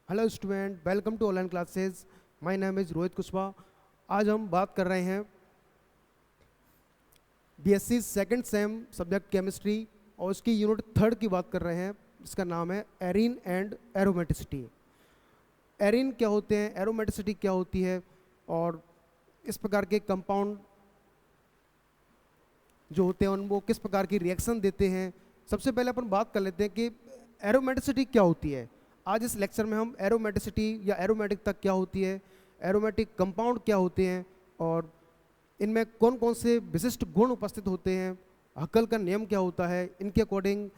Hello student, welcome to online classes. My name is Rohit Kushwaha. आज हम बात कर रहे हैं BSc second sem subject chemistry और उसकी यूनिट थर्ड की बात कर रहे हैं, जिसका नाम है एरीन एंड एरोमेटिसिटी। एरीन क्या होते हैं, एरोमेटिसिटी क्या होती है और इस प्रकार के कंपाउंड जो होते हैं वो किस प्रकार की रिएक्शन देते हैं। सबसे पहले अपन बात कर लेते हैं कि एरोमेटिसिटी क्या होती है। आज इस लेक्चर में हम एरोमेटिसिटी या एरोमेटिकता क्या होती है, एरोमेटिक कंपाउंड क्या होते हैं और इनमें कौन कौन से विशिष्ट गुण उपस्थित होते हैं, हक्कल का नियम क्या होता है, इनके अकॉर्डिंग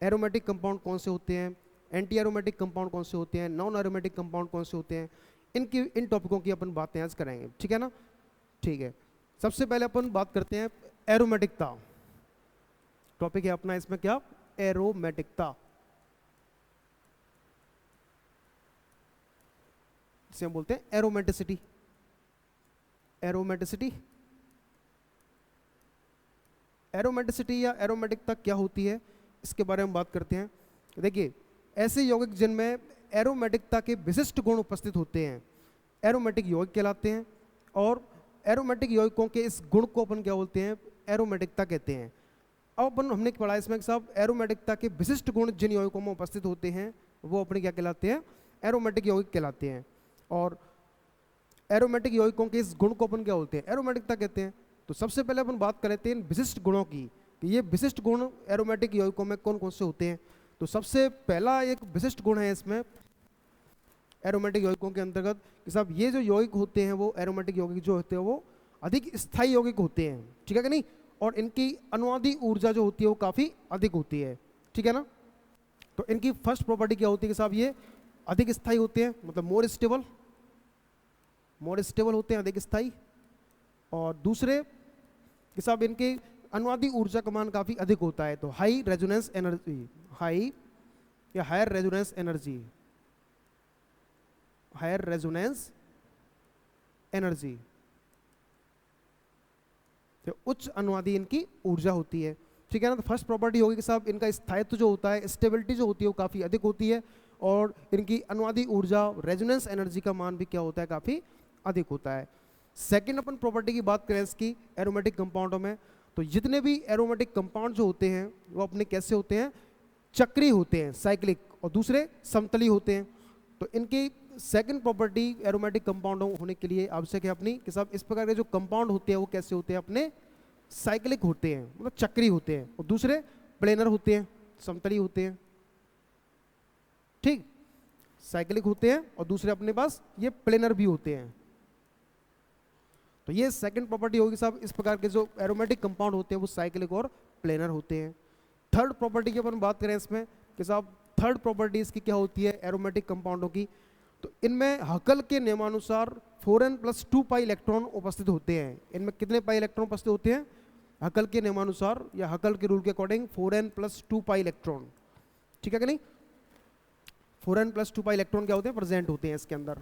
एरोमेटिक कंपाउंड कौन से होते हैं, एंटी एरोमेटिक कंपाउंड कौन से होते हैं, नॉन एरोमेटिक कंपाउंड कौन से होते हैं, इन टॉपिकों की अपन बातें आज करेंगे। ठीक है ना, ठीक है। सबसे पहले अपन बात करते हैं एरोमेटिकता। टॉपिक है अपना इसमें क्या, एरोमेटिकता, जिसे हम बोलते हैं एरोमेटिसिटी। एरोमेटिसिटी एरोमेटिसिटी या एरोमेटिकता क्या होती है, इसके बारे में बात करते हैं। देखिए, ऐसे यौगिक जिनमें एरोमेटिकता के विशिष्ट गुण उपस्थित होते हैं एरोमेटिक यौगिक कहलाते हैं, और एरोमेटिक यौगिकों के इस गुण को अपन क्या बोलते हैं, एरोमेटिकता कहते हैं। अब अपन हमने पढ़ा इसमें साहब, एरोमेटिकता के विशिष्ट गुण जिन यौगिकों में उपस्थित होते हैं वो अपने क्या कहलाते हैं, एरोमेटिक यौगिक कहलाते हैं। और एरोमेटिक यौगिकों के इस गुण को अपन क्या बोलते हैं, एरोमेटिकता कहते हैं। तो सबसे पहले अपन बात कर लेते हैं इन विशिष्ट गुणों की कि ये विशिष्ट गुण एरोमेटिक यौगिकों में कौन कौन से होते हैं। तो सबसे पहला एक विशिष्ट गुण है इसमें एरोमेटिक यौगिकों के अंतर्गत कि साहब ये जो यौगिक होते हैं वो एरोमेटिक यौगिक जो होते हैं वो अधिक स्थायी यौगिक होते हैं। ठीक है कि नहीं, और इनकी अनुवादी ऊर्जा जो होती है वो काफ़ी अधिक होती है। ठीक है ना। तो इनकी फर्स्ट प्रॉपर्टी क्या होती है कि साहब ये अधिक स्थायी होते हैं, मतलब मोर स्टेबल होते हैं, अधिक स्थायी। और दूसरे कि साहब इनके अनुवादी ऊर्जा का मान काफ़ी अधिक होता है, तो हाई रेजोनेंस एनर्जी, हाई या higher resonance energy, higher resonance energy, तो उच्च अनुवादी इनकी ऊर्जा होती है। ठीक है ना। तो फर्स्ट प्रॉपर्टी होगी कि साहब इनका स्थायित्व जो होता है, स्टेबिलिटी जो होती है वो काफ़ी अधिक होती है, और इनकी अनुवादी ऊर्जा रेजोनेंस एनर्जी का मान भी क्या होता है, काफ़ी अधिक होता है। सेकंड अपन प्रॉपर्टी की बात करें इसकी एरोमेटिक कंपाउंडों में, तो जितने भी एरोमेटिक कंपाउंड जो होते हैं वो अपने कैसे होते हैं, चक्रीय होते हैं, साइक्लिक, और दूसरे समतली होते हैं। तो इनकी सेकंड प्रॉपर्टी एरोमेटिक कंपाउंड होने के लिए आवश्यक है अपनी कि साहब इस प्रकार के जो कंपाउंड होते हैं वो कैसे होते हैं, अपने साइक्लिक होते हैं, मतलब चक्रीय होते हैं, और दूसरे प्लेनर होते हैं, समतली होते हैं। ठीक, साइक्लिक होते हैं और दूसरे अपने पास ये प्लेनर भी होते हैं। तो ये सेकंड प्रॉपर्टी होगी साहब, इस प्रकार के जो एरोमेटिक कंपाउंड होते हैं वो साइक्लिक और प्लेनर होते हैं। थर्ड प्रॉपर्टी की अपन बात करें इसमें कि साहब थर्ड प्रॉपर्टी इसकी क्या होती है एरोमेटिक कंपाउंडों की, तो इनमें हकल के नियमानुसार 4n+2 पाई इलेक्ट्रॉन उपस्थित होते हैं। इनमें कितने पाई इलेक्ट्रॉन उपस्थित होते हैं, हकल के नियमानुसार या हकल के रूल के अकॉर्डिंग 4n+2 पाई इलेक्ट्रॉन। ठीक है कि नहीं, 4n+2 पाई इलेक्ट्रॉन क्या होते हैं, प्रेजेंट होते हैं इसके अंदर।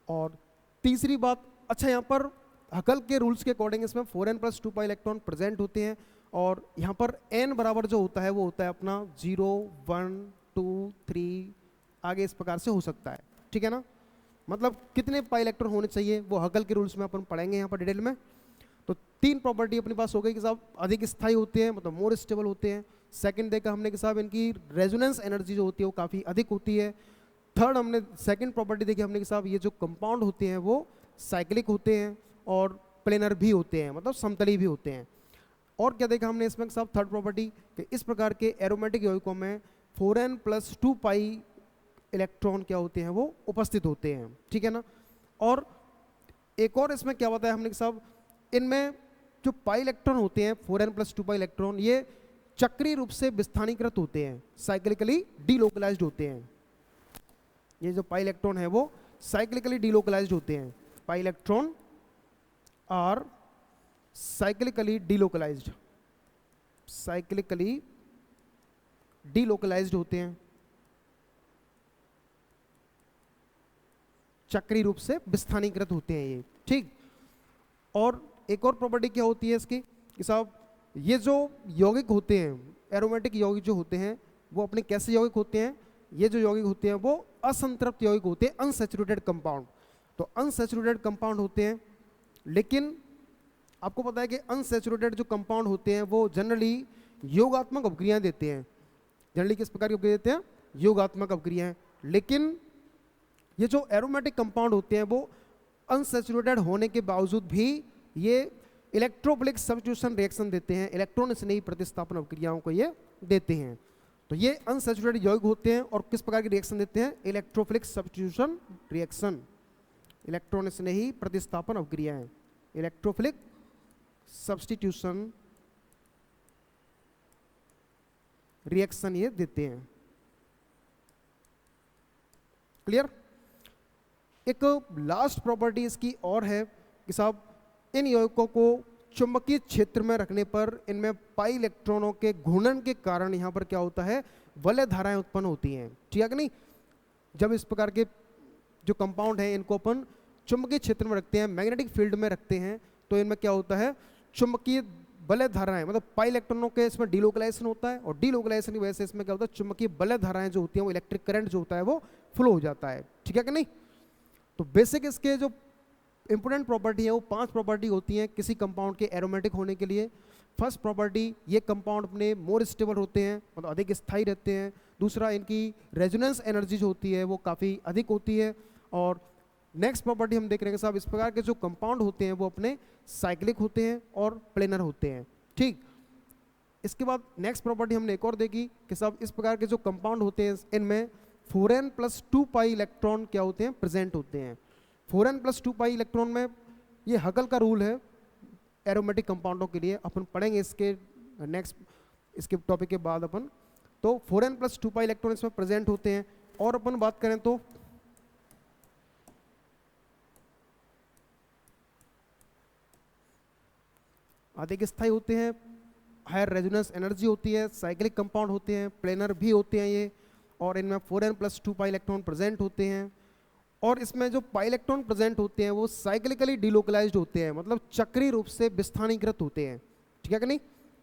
और तीसरी बात, अच्छा यहाँ पर हकल के रूल्स के अकॉर्डिंग इसमें 4n+2 पाई इलेक्ट्रॉन प्रेजेंट होते हैं, और यहाँ पर n बराबर जो होता है वो होता है अपना 0, 1, 2, 3 आगे इस प्रकार से हो सकता है। ठीक है ना, मतलब कितने पाई इलेक्ट्रॉन होने चाहिए वो हकल के रूल्स में अपन पढ़ेंगे यहाँ पर डिटेल में। तो तीन प्रॉपर्टी अपने पास हो गई कि साहब अधिक स्थायी होते हैं, मतलब मोर स्टेबल होते हैं। सेकंड देखा हमने कि साहब इनकी रेजोनेंस एनर्जी जो होती है वो काफ़ी अधिक होती है। थर्ड हमने सेकंड प्रॉपर्टी देखी हमने कि साहब ये जो कंपाउंड होते हैं वो साइक्लिक होते हैं और प्लेनर भी होते हैं, मतलब समतली भी होते हैं। और क्या देखा हमने इसमें साहब थर्ड प्रॉपर्टी कि इस प्रकार के एरोमेटिक यौगिकों में 4n+2 पाई इलेक्ट्रॉन क्या होते हैं वो उपस्थित होते हैं। ठीक है ना। और एक और इसमें क्या बताया हमने कि साहब इनमें जो पाई इलेक्ट्रॉन होते हैं 4n+2 पाई इलेक्ट्रॉन ये चक्रीय रूप से विस्थानीकृत होते हैं, साइक्लिकली डीलोकलाइज्ड होते हैं। ये जो पाई इलेक्ट्रॉन है वो साइक्लिकली डीलोकलाइज्ड होते हैं। Pi electron are cyclically delocalised, cyclically delocalised होते हैं, चक्रीय रूप से विस्थानीकृत होते हैं ये। ठीक, और एक और प्रॉपर्टी क्या होती है इसकी कि साहब ये जो यौगिक होते हैं एरोमेटिक यौगिक जो होते हैं वो अपने कैसे यौगिक होते हैं, ये जो यौगिक होते हैं वो असंतृप्त यौगिक होते हैं, अनसैचुरेटेड कंपाउंड। तो अनसैचुरेटेड कंपाउंड होते हैं, लेकिन आपको पता है कि अनसैचुरेटेड जो कंपाउंड होते हैं वो जनरली योगात्मक अभिक्रियाएं देते हैं। जनरली किस प्रकार की अभिक्रिया देते हैं? योगात्मक अभिक्रियाएं। लेकिन ये जो एरोमेटिक कंपाउंड होते हैं वो अनसैचुरेटेड होने के बावजूद भी ये इलेक्ट्रोफिलिक सब्स्टिट्यूशन रिएक्शन देते हैं, इलेक्ट्रॉन स्नेही प्रतिस्थापन अभिक्रियाओं को ये देते हैं। तो ये अनसैचुरेटेड यौगिक होते हैं और किस प्रकार की रिएक्शन देते हैं? इलेक्ट्रोफिलिक सब्स्टिट्यूशन रिएक्शन, इलेक्ट्रॉन स्नेही प्रतिस्थापन अभिक्रियाएं, इलेक्ट्रोफिलिक सब्स्टिट्यूशन रिएक्शन ये देते हैं। क्लियर? एक लास्ट प्रॉपर्टी इसकी और है कि साहब इन यौगिकों को चुंबकीय क्षेत्र में रखने पर इनमें पाई इलेक्ट्रॉनों के घूर्णन के कारण यहाँ पर क्या होता है? वलय धाराएं उत्पन्न होती हैं। ठीक है कि नहीं? जब इस प्रकार के जो कंपाउंड हैं इनको अपन चुंबकीय क्षेत्र में रखते हैं, मैग्नेटिक फील्ड में रखते हैं, तो इनमें क्या होता है? चुंबकीय वलय धाराएं, मतलब पाई इलेक्ट्रॉनों के इसमें डीलोकलाइजेशन होता है और डीलोकलाइजेशन की वजह से इसमें क्या होता है? चुंबकीय वलय धाराएं जो होती हैं वो इलेक्ट्रिक करंट जो होता है वो फ्लो हो जाता है। ठीक है कि नहीं? तो बेसिक इसके जो इंपोर्टेंट प्रॉपर्टी है वो 5 प्रॉपर्टी होती हैं किसी कंपाउंड के एरोमेटिक होने के लिए। फर्स्ट प्रॉपर्टी, ये कंपाउंड अपने मोर स्टेबल होते हैं, मतलब अधिक स्थायी रहते हैं। दूसरा, इनकी रेजोनेंस एनर्जी जो होती है वो काफ़ी अधिक होती है। और नेक्स्ट प्रॉपर्टी हम देख रहे हैं साहब, इस प्रकार के जो कंपाउंड होते हैं वो अपने साइक्लिक होते हैं और प्लेनर होते हैं। ठीक, इसके बाद नेक्स्ट प्रॉपर्टी हमने एक और देखी कि साहब इस प्रकार के जो कंपाउंड होते हैं इनमें 4n+2 पाई इलेक्ट्रॉन क्या होते हैं? प्रेजेंट होते हैं। 4n+2 पाई इलेक्ट्रॉन में ये हगल का रूल है एरोमेटिक कंपाउंडों के लिए, अपन पढ़ेंगे इसके नेक्स्ट इसके टॉपिक के बाद अपन। तो 4n+2 पाई इलेक्ट्रॉन इसमें प्रेजेंट होते हैं। और अपन बात करें तो अधिक स्थायी होते हैं, हायर रेजोनेंस एनर्जी होती है, साइक्लिक कंपाउंड होते हैं, प्लेनर भी होते हैं ये, और इनमें 4n+2 पाई इलेक्ट्रॉन प्रेजेंट होते हैं। और इसमें जो पाई इलेक्ट्रॉन प्रेजेंट होते हैं वो साइक्लिकली डिलोकलाइज्ड होते हैं, मतलब चक्रीय रूप से विस्थानीकृत होते हैं। ठीक है कि नहीं?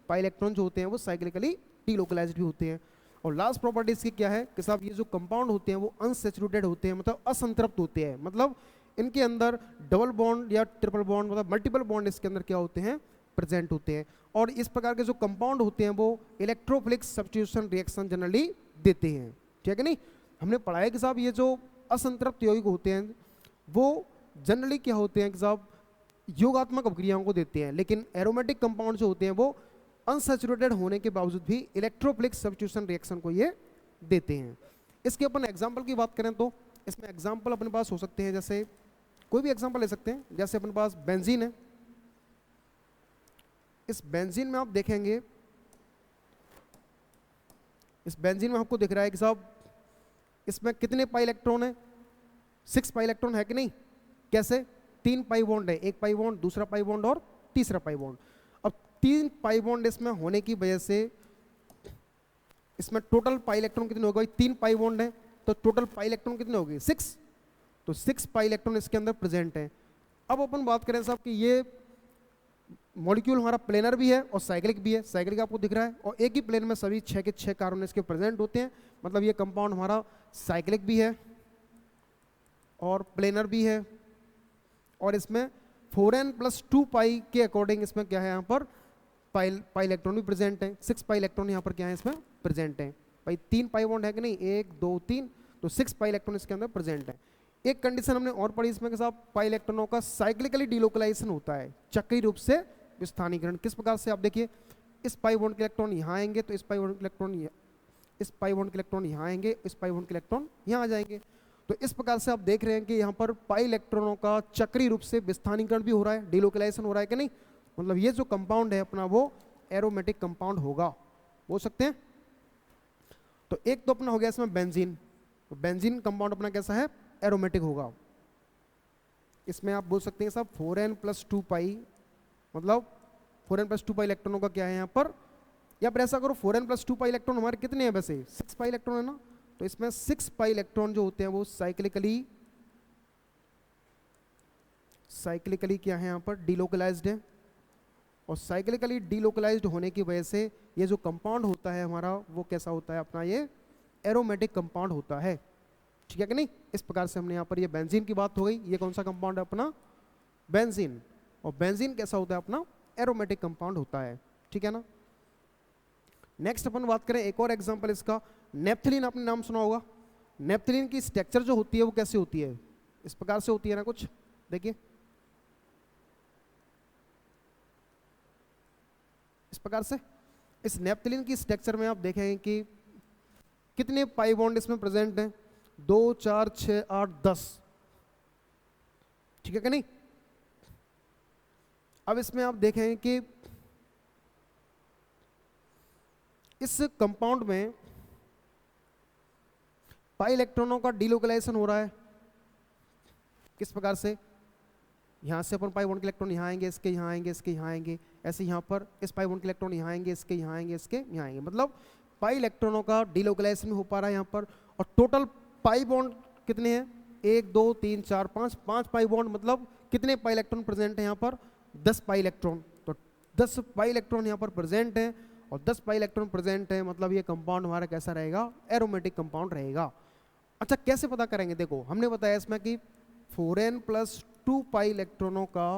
पाई इलेक्ट्रॉन जो होते हैं वो साइक्लिकली डिलोकलाइज्ड भी होते हैं। और लास्ट प्रॉपर्टी इसकी क्या है कि साहब ये जो कंपाउंड होते हैं वो अनसैचुरेटेड होते हैं, मतलब असंतृप्त होते हैं, मतलब इनके अंदर डबल बॉन्ड या ट्रिपल बॉन्ड, मतलब मल्टीपल बॉन्ड इसके अंदर क्या होते हैं? प्रेजेंट होते हैं। और इस प्रकार के जो कंपाउंड होते हैं वो इलेक्ट्रोफिलिक सब्स्टिट्यूशन रिएक्शन जनरली देते हैं। ठीक है कि नहीं? हमने पढ़ा है कि साहब ये जो असंतृप्त यौगिक होते हैं वो जनरली क्या होते हैं कि साहब योगात्मक अभिक्रियाओं को देते हैं, लेकिन एरोमेटिक कंपाउंड जो होते हैं वो अनसैचुरेटेड होने के बावजूद भी इलेक्ट्रोफिलिक सब्स्टिट्यूशन रिएक्शन को ये देते हैं। इसके अपन एग्जांपल की बात करें तो इसमें एग्जांपल अपने पास हो सकते हैं, जैसे कोई भी एग्जांपल ले सकते हैं। जैसे अपने पास बेंजीन है, इस बेंजीन में आप देखेंगे, इस बेंजीन में आपको दिख रहा है कि साहब इसमें कितने पाई इलेक्ट्रॉन है? 6 पाई इलेक्ट्रॉन है कि नहीं? कैसे? 3 पाई बॉन्ड है, एक पाई बॉन्ड, दूसरा पाई बॉन्ड और तीसरा पाई बॉन्ड। अब 3 पाई बॉन्ड इसमें होने की वजह से इसमें टोटल पाई इलेक्ट्रॉन कितने हो गए? 3 पाई बॉन्ड है तो टोटल पाई इलेक्ट्रॉन कितने हो गए? 6। तो 6 पाई इलेक्ट्रॉन इसके अंदर प्रेजेंट है। अब अपन बात करें साहब कि ये मॉलिक्यूल हमारा प्लेनर भी है और साइक्लिक भी है। साइक्लिक आपको दिख रहा है और एक ही प्लेन में सभी 6 के 6 कार्बन इसके प्रेजेंट होते हैं, मतलब ये कंपाउंड हमारा साइक्लिक भी है और प्लेनर भी है। और इसमें 4n+2 पाई के अकॉर्डिंग इसमें क्या है? यहाँ पर पाई इलेक्ट्रॉन भी प्रेजेंट है। 6 पाई इलेक्ट्रॉन यहाँ पर क्या है? इसमें प्रेजेंट है। भाई 3 पाई बॉन्ड है कि नहीं? 1 2 3, तो 6 पाई इलेक्ट्रॉन इसके अंदर प्रेजेंट है। एक कंडीशन हमने और पढ़ी इसमें कि साहब पाई इलेक्ट्रॉनों का साइक्लिकली डिलोकलाइजेशन होता है, चक्रीय रूप से विस्थानीकरण। किस प्रकार से? आप देखिए, इस पाई बॉन्ड के इलेक्ट्रॉन यहाँ आएंगे तो इस पाई बॉन्ड के इलेक्ट्रॉन इस पाई बॉन्ड के इलेक्ट्रॉन यहाँ आएंगे, इस पाई बॉन्ड के इलेक्ट्रॉन यहाँ आ जाएंगे। तो इस प्रकार से आप देख रहे हैं कि यहाँ पर पाई इलेक्ट्रॉनों का चक्रीय रूप से विस्थानीकरण भी हो रहा है, डिलोकलाइजेशन हो रहा है कि नहीं? मतलब ये जो कंपाउंड है अपना वो एरोमेटिक कंपाउंड होगा, बोल सकते हैं। तो एक तो अपना हो गया इसमें बेंजीन, तो बेंजीन कंपाउंड अपना कैसा है? एरोमेटिक होगा। इसमें आप बोल सकते हैं साहब 4n+2 पाई, मतलब 4n+2 पाई इलेक्ट्रॉनों का क्या है यहाँ पर? या फिर ऐसा करो 4n+2 पाई इलेक्ट्रॉन हमारे कितने हैं? वैसे 6 पाई इलेक्ट्रॉन है ना, तो इसमें 6 पाई इलेक्ट्रॉन जो होते हैं वो साइक्लिकली क्या है यहाँ पर? डिलोकलाइज्ड है। और साइक्लिकली डिलोकलाइज्ड होने की वजह से ये जो कंपाउंड होता है हमारा वो कैसा होता है? अपना ये एरोमेटिक कंपाउंड होता है, ठीक है कि नहीं। इस प्रकार से हमने यहाँ पर ये बेंजीन की बात हो गई, ये कौन सा कंपाउंड है अपना, बेंजीन। और बेंजीन कैसा होता है अपना, एरोमेटिक कंपाउंड होता है, ठीक है ना। नेक्स्ट अपन बात करें एक और एग्जांपल इसका, नेप्थलीन, आपने नाम सुना होगा। नेप्थलीन की स्ट्रक्चर जो होती है वो कैसी होती है, इस प्रकार से होती है ना कुछ, देखिए इस प्रकार से। इस नेप्थलीन की स्ट्रक्चर में आप देखेंगे कि कितने पाई बॉन्ड इसमें प्रेजेंट हैं, 2 4 6 8 10, ठीक है कि नहीं। अब इसमें आप देखें कि इस कंपाउंड में पाई इलेक्ट्रॉनों का डिलोकलाइजेशन हो रहा है, किस प्रकार से, यहां से अपन पाई बॉन्ड के इलेक्ट्रॉन यहां आएंगे, इसके यहां आएंगे, इसके यहां आएंगे, ऐसे यहां पर इस पाई बॉन्ड के इलेक्ट्रॉन यहां आएंगे, इसके यहां आएंगे, इसके यहां आएंगे, मतलब पाई इलेक्ट्रॉनों का डिलोकलाइजेशन हो पा रहा है यहां पर। और टोटल पाई बॉन्ड कितने हैं, 1 2 3 4 5, 5 पाई बॉन्ड, मतलब कितने पाई इलेक्ट्रॉन प्रेजेंट है यहाँ पर, 10 पाई इलेक्ट्रॉन। तो 10 पाई इलेक्ट्रॉन यहाँ पर प्रेजेंट है, और 10 पाई इलेक्ट्रॉन प्रेजेंट है, मतलब ये कंपाउंड हमारा कैसा रहेगा, एरोमेटिक कंपाउंड रहेगा। अच्छा कैसे पता करेंगे, देखो हमने बताया इसमें कि 4n + 2 पाई इलेक्ट्रॉनों का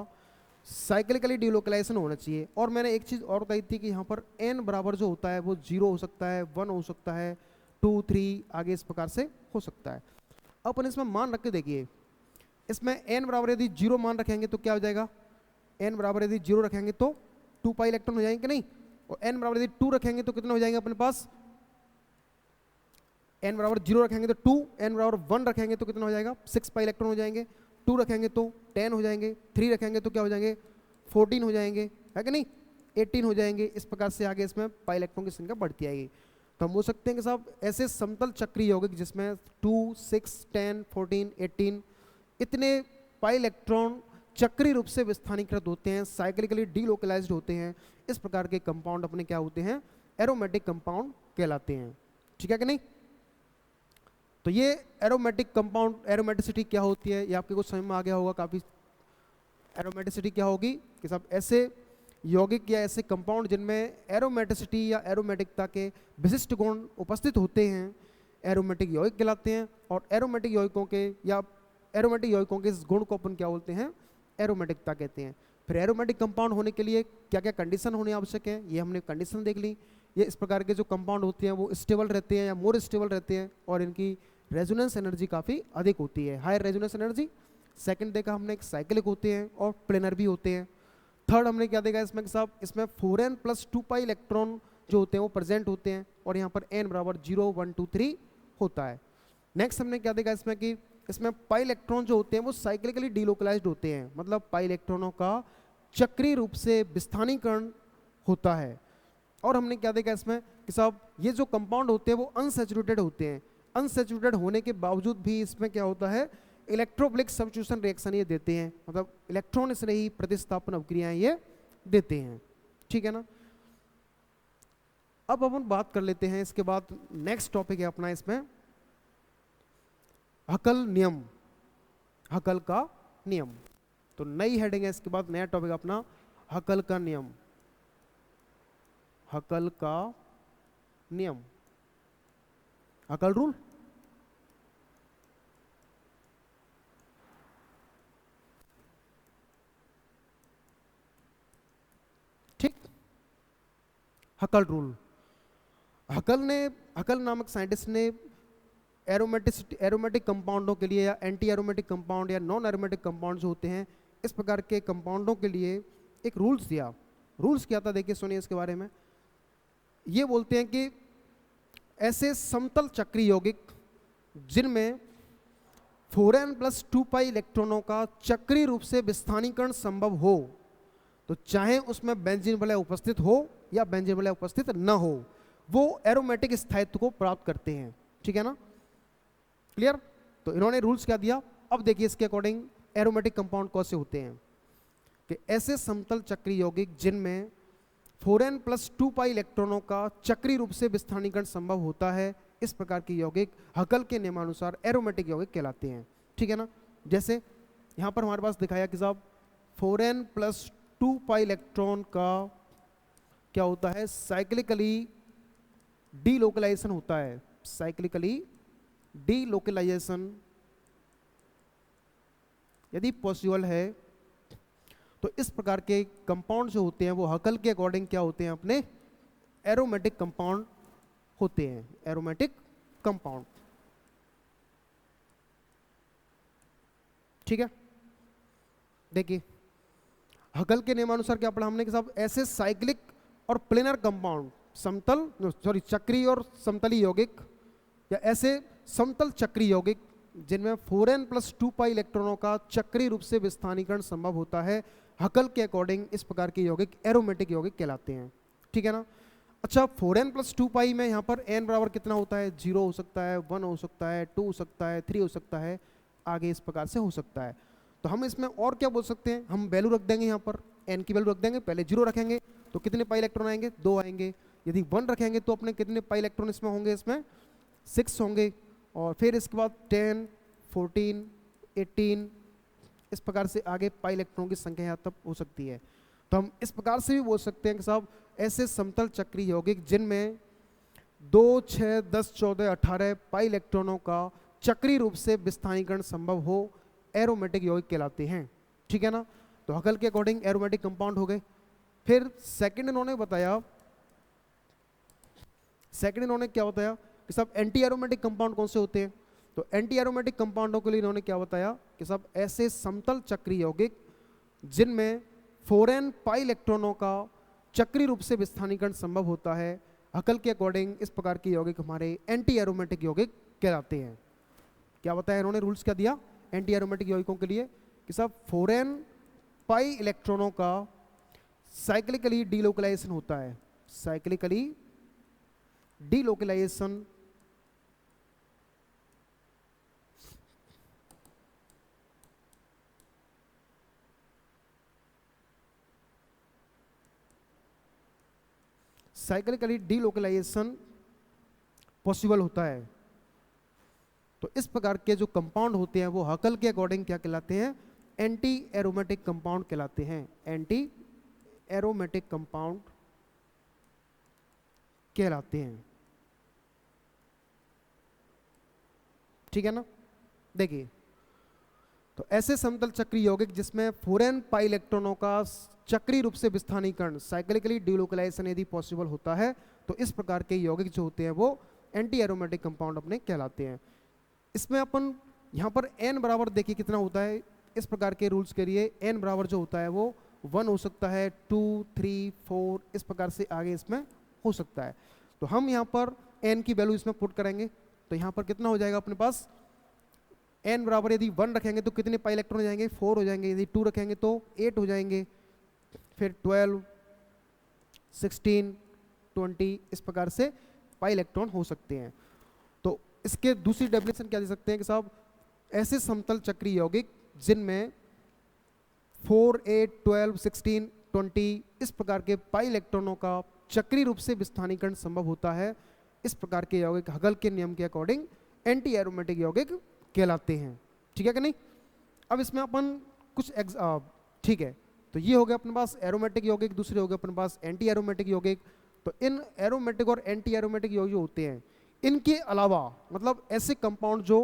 साइक्लिकली डिलोकलाइजेशन होना चाहिए। और मैंने एक चीज और बताई थी कि यहाँ पर n बराबर जो होता है वो 0 हो सकता है, 1 हो सकता है, 2 3 आगे इस प्रकार से हो सकता है। अब अपन इसमें मान रख के देखिए, इसमें n बराबर यदि 0 मान रखेंगे तो क्या हो जाएगा, n बराबर यदि 0 रखेंगे तो 2 पाई इलेक्ट्रॉन हो जाएंगे कि नहीं, और n बराबर यदि 2 रखेंगे तो कितने हो जाएंगे अपने पास, n बराबर 0 रखेंगे तो 2, n बराबर 1 रखेंगे तो कितना हो जाएगा, 6 पाई इलेक्ट्रॉन हो जाएंगे, 2 रखेंगे तो 10 हो जाएंगे, 3 रखेंगे तो क्या हो जाएंगे, 14 हो जाएंगे, है कि नहीं, 18 हो जाएंगे। इस प्रकार से आगे इसमें पाई इलेक्ट्रॉन की संख्या बढ़ती आएगी। तो हम बोल सकते हैं कि साहब ऐसे समतल चक्रीय यौगिक जिसमें 2 6 10 14 18 इतने पाई इलेक्ट्रॉन चक्रीय रूप से विस्थानीकृत होते हैं, साइक्लिकली डीलोकलाइज्ड होते हैं, इस प्रकार के कंपाउंड अपने क्या होते हैं, एरोमेटिक कंपाउंड कहलाते हैं, ठीक है कि नहीं। तो ये एरोमेटिक कंपाउंड, एरोमेटिसिटी क्या होती है ये आपके कुछ समझ में आ गया होगा काफी। एरोमेटिसिटी क्या होगी कि सब ऐसे यौगिक या ऐसे कंपाउंड जिनमें एरोमेटिसिटी या एरोमेटिकता के विशिष्ट गुण उपस्थित होते हैं, एरोमेटिक यौगिक कहलाते हैं। और एरोमेटिक यौगिकों के या एरोमेटिक यौगिकों के इस गुण को अपन क्या बोलते हैं, एरोमेटिकता कहते हैं। फिर एरोमेटिक कंपाउंड होने के लिए क्या क्या कंडीशन होने आवश्यक है, ये हमने कंडीशन देख ली। ये इस प्रकार के जो कंपाउंड होते हैं वो स्टेबल रहते हैं या मोर स्टेबल रहते हैं, और इनकी रेजोनेंस एनर्जी काफ़ी अधिक होती है, हाई रेजोनेंस एनर्जी। सेकंड देखा हमने एक साइक्लिक होते हैं और प्लेनर भी होते हैं। थर्ड हमने क्या देखा इसमें कि साहब इसमें 4n + 2 पाई इलेक्ट्रॉन जो होते हैं वो प्रेजेंट होते हैं, और यहाँ पर n बराबर 0 1 2 3 होता है। नेक्स्ट हमने क्या देखा इसमें कि इसमें पाई इलेक्ट्रॉन जो होते हैं वो साइक्लिकली डीलोकलाइज्ड होते हैं, मतलब पाई इलेक्ट्रॉनों का चक्रीय रूप से विस्थानीकरण होता है। और हमने क्या देखा इसमें कि साहब ये जो कंपाउंड होते हैं वो अनसैचुरेटेड होते हैं, अनसैचुरेटेड होने के बावजूद भी इसमें क्या होता है, इलेक्ट्रोफिलिक सब्स्टिट्यूशन रिएक्शन ये देते हैं, मतलब इलेक्ट्रॉन से ही प्रतिस्थापन अभिक्रियाएं ये देते हैं, ठीक है ना। अब अपन बात कर लेते हैं, इसके बाद नेक्स्ट टॉपिक है अपना इसमें हकल नियम, हकल का नियम। तो नई हेडिंग है, इसके बाद नया टॉपिक अपना हकल का नियम, हकल का नियम, हकल रूल। ठीक, हकल रूल। हकल नामक साइंटिस्ट ने एरोमेटिक कंपाउंडों के लिए या एंटी एरोमेटिक कंपाउंड या नॉन एरोमेटिक कंपाउंड जो होते हैं इस प्रकार के कंपाउंडों के लिए एक रूल्स दिया। रूल्स क्या था देखिए, सुनिए इसके बारे में। ये बोलते हैं कि ऐसे समतल चक्रीय यौगिक जिनमें 4n + 2 पाई इलेक्ट्रॉनों का चक्रीय रूप से विस्थानीकरण संभव हो, तो चाहे उसमें बेंजीन वलय उपस्थित हो या बेंजीन वलय उपस्थित न हो, वो एरोमेटिक स्थायित्व को प्राप्त करते हैं, ठीक है ना, क्लियर। तो इन्होंने रूल्स क्या दिया, अब देखिए इसके अकॉर्डिंग एरोमेटिक कंपाउंड कौन से होते हैं कि ऐसे समतल चक्रीय यौगिक जिनमें 4n + 2 पाई इलेक्ट्रॉनों का चक्रीय रूप से विस्थानीकरण संभव होता है, इस प्रकार के यौगिक हकल के नियमानुसार एरोमेटिक यौगिक कहलाते हैं, ठीक है ना। जैसे यहाँ पर हमारे पास दिखाया कि साहब 4n + 2 पाई इलेक्ट्रॉन का क्या होता है, साइक्लिकली डीलोकलाइजेशन होता है, साइक्लिकली डीलोकलाइजेशन यदि पॉसिबल है तो इस प्रकार के कंपाउंड जो होते हैं वो हकल के अकॉर्डिंग क्या होते हैं, अपने एरोमेटिक कंपाउंड होते हैं, एरोमेटिक कंपाउंड। ठीक है, देखिए हकल के नियमानुसार क्या पढ़ा हमने कि साहब ऐसे साइक्लिक और प्लेनर कंपाउंड, चक्री और समतली यौगिक, या ऐसे समतल चक्री यौगिक जिनमें 4n+2π इलेक्ट्रॉनों का चक्रीय रूप से विस्थानीकरण संभव होता है, हकल के अकॉर्डिंग इस प्रकार के यौगिक एरोमेटिक यौगिक कहलाते हैं। ठीक है ना। अच्छा 4n+2π में यहाँ पर n बराबर कितना होता है, 0 हो सकता है, 1 हो सकता है, 2 हो सकता है, 3 हो सकता है, आगे इस प्रकार से हो सकता है। तो हम इसमें और क्या बोल सकते हैं, हम वैल्यू रख देंगे, यहाँ पर n की वैल्यू रख देंगे, पहले 0 रखेंगे तो कितने पाई इलेक्ट्रॉन आएंगे, 2 आएंगे। यदि 1 रखेंगे तो अपने कितने पाई इलेक्ट्रॉन इसमें होंगे, इसमें 6 होंगे। और फिर इसके बाद 10, 14, 18 इस प्रकार से आगे पाई इलेक्ट्रॉन की संख्या यहाँ तक हो सकती है। तो हम इस प्रकार से भी बोल सकते हैं कि साहब ऐसे समतल चक्रीय यौगिक जिनमें 2, 6, 10, 14, 18 पाई इलेक्ट्रॉनों का चक्रीय रूप से विस्थानीकरण संभव हो, एरोमेटिक यौगिक कहलाते हैं। ठीक है ना। तो हकल के अकॉर्डिंग एरोमेटिक कंपाउंड हो गए। फिर सेकंड इन्होंने क्या बताया कि सब एंटी एरोमेटिक कंपाउंड कौन से होते हैं। तो एंटी एरोमेटिक कंपाउंडों के लिए इन्होंने क्या बताया कि सब ऐसे समतल चक्रीय यौगिक जिनमें 4n पाई इलेक्ट्रॉनों का चक्रीय रूप से विस्थानीकरण संभव होता है, हकल के अकॉर्डिंग इस प्रकार के यौगिक हमारे एंटी एरोमेटिक यौगिक कहलाते हैं। क्या बताया इन्होंने, रूल्स क्या दिया एंटी एरोमेटिक यौगिकों के लिए कि सब 4n पाई इलेक्ट्रॉनों का साइक्लिकली डीलोकलाइजेशन होता है, cyclically delocalisation cyclically delocalisation possible होता है। तो इस प्रकार के जो कंपाउंड होते हैं वो हकल के अकॉर्डिंग क्या कहलाते हैं, एंटी एरोमेटिक कंपाउंड कहलाते हैं, एंटी एरोमेटिक कंपाउंड कहलाते हैं। ठीक है ना। देखिए तो ऐसे समतल चक्रीय यौगिक जिसमें 4n पाई इलेक्ट्रॉनों का चक्रीय रूप से विस्थानीकरण साइक्लिकली डीलोकलाइजेशन यदि पॉसिबल होता है तो इस प्रकार के यौगिक जो होते हैं वो एंटी एरोमेटिक कंपाउंड अपने कहलाते हैं। इसमें अपन यहाँ पर n बराबर देखिए कितना होता है, इस प्रकार के रूल्स के लिए n बराबर जो होता है वो 1 हो सकता है, 2, 3, 4 इस प्रकार से आगे इसमें हो सकता है। तो हम यहाँ पर n की वैल्यू इसमें पुट करेंगे तो यहाँ पर कितना हो जाएगा अपने पास, n बराबर यदि 1 रखेंगे तो कितने पाई इलेक्ट्रॉन हो जाएंगे, 4 हो जाएंगे। यदि 2 रखेंगे तो 8 हो जाएंगे। फिर 12, 16, 20 इस प्रकार से पाई इलेक्ट्रॉन हो सकते हैं। तो इसके दूसरी डेफिनेशन क्या दे सकते हैं कि साहब ऐसे समतल चक्रीय यौगिक जिनमें 4, 8, 12, 16, 20 इस प्रकार के पाई इलेक्ट्रॉनों का चक्रीय रूप से विस्थानीकरण संभव होता है, इस प्रकार के यौगिक हगल के नियम के अकॉर्डिंग एंटी एरोमेटिक यौगिक कहलाते हैं। ठीक है कि नहीं। अब इसमें अपन कुछ ठीक है, तो ये हो गया अपने पास एरोमेटिक यौगिक, दूसरे हो गए अपने पास एंटी एरोमेटिक यौगिक। तो इन एरोमेटिक और एंटी एरोमेटिक यौगिक जो होते हैं इनके अलावा मतलब ऐसे कंपाउंड जो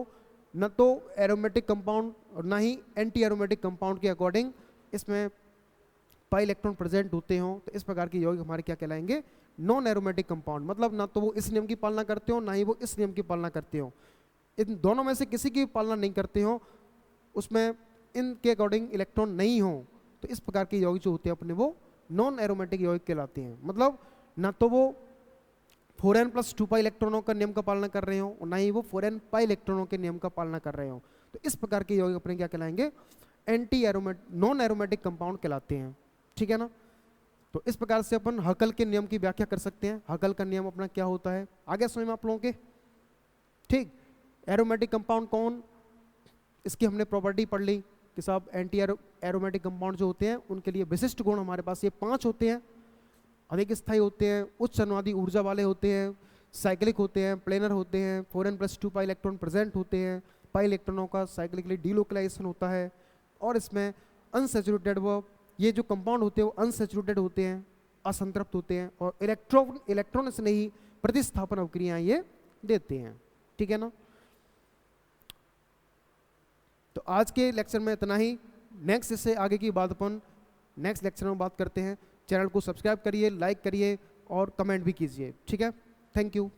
न तो एरोमेटिक कंपाउंड और ना ही एंटी एरोमेटिक कंपाउंड के अकॉर्डिंग इसमें पाई इलेक्ट्रॉन प्रेजेंट होते हों, तो इस प्रकार के यौगिक हमारे क्या कहलाएंगे, नॉन एरोमेटिक कंपाउंड। मतलब ना तो वो इस नियम की पालना करते हो ना ही वो इस नियम की पालना करते हो, इन दोनों में से किसी की पालना नहीं करते हो, उसमें इनके अकॉर्डिंग इलेक्ट्रॉन नहीं हो, तो इस प्रकार के यौगिक जो होते हैं अपने वो नॉन एरोमेटिक यौगिक कहलाते हैं। मतलब ना तो वो 4n+2π इलेक्ट्रॉनों का नियम का पालना कर रहे हो और ना ही वो 4n पाई इलेक्ट्रॉनों के नियम का पालना कर रहे हो, तो इस प्रकार के यौगिक अपने क्या कहलाएंगे, anti aromatic non aromatic compound कहलाते हैं। ठीक है ना। तो इस प्रकार से अपन हकल के नियम की व्याख्या कर सकते हैं। हकल का नियम अपना क्या होता है आगे समझ में आप लोगों के। ठीक, एरोमेटिक कंपाउंड कौन, इसकी हमने प्रॉपर्टी पढ़ ली कि साहब एंटी एरोमेटिक कंपाउंड जो होते हैं उनके लिए विशिष्ट गुण हमारे पास ये 5 होते हैं। अधिक स्थायी होते हैं, उच्च अनुवादी ऊर्जा वाले होते हैं, साइक्लिक होते हैं, प्लेनर होते हैं, 4n+2π इलेक्ट्रॉन प्रेजेंट होते हैं, पाई इलेक्ट्रॉनों का साइक्लिकली डीलोकलाइजेशन होता है, और इसमें अनसैचुरेटेड वो ये जो कंपाउंड होते हैं वो अनसैचुरेटेड होते हैं, असंतृप्त होते हैं, और इलेक्ट्रॉन से नहीं प्रतिस्थापन अभिक्रियाएं ये देते हैं, ठीक है ना। तो आज के लेक्चर में इतना ही। नेक्स्ट इससे आगे की बात अपन नेक्स्ट लेक्चर में बात करते हैं। चैनल को सब्सक्राइब करिए, लाइक करिए और कमेंट भी कीजिए, ठीक है। Thank you.